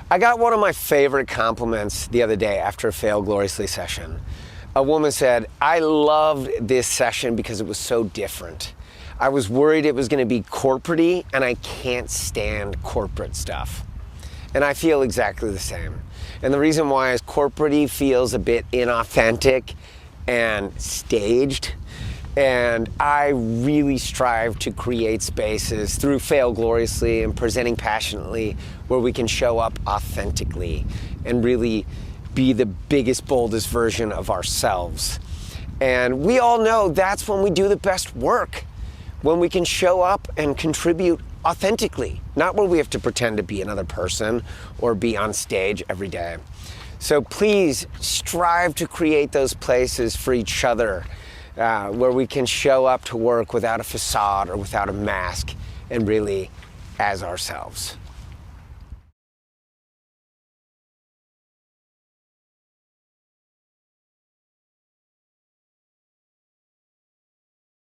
I got one of my favorite compliments the other day after a Fail Gloriously session. A woman said, I loved this session because it was so different. I was worried it was going to be corporate-y, and I can't stand corporate stuff. And I feel exactly the same. And the reason why is corporate-y feels a bit inauthentic and staged. And I really strive to create spaces through Fail Gloriously and presenting passionately where we can show up authentically and really be the biggest, boldest version of ourselves. And we all know that's when we do the best work, when we can show up and contribute authentically, not when we have to pretend to be another person or be on stage every day. So please strive to create those places for each other where we can show up to work without a facade or without a mask and really as ourselves.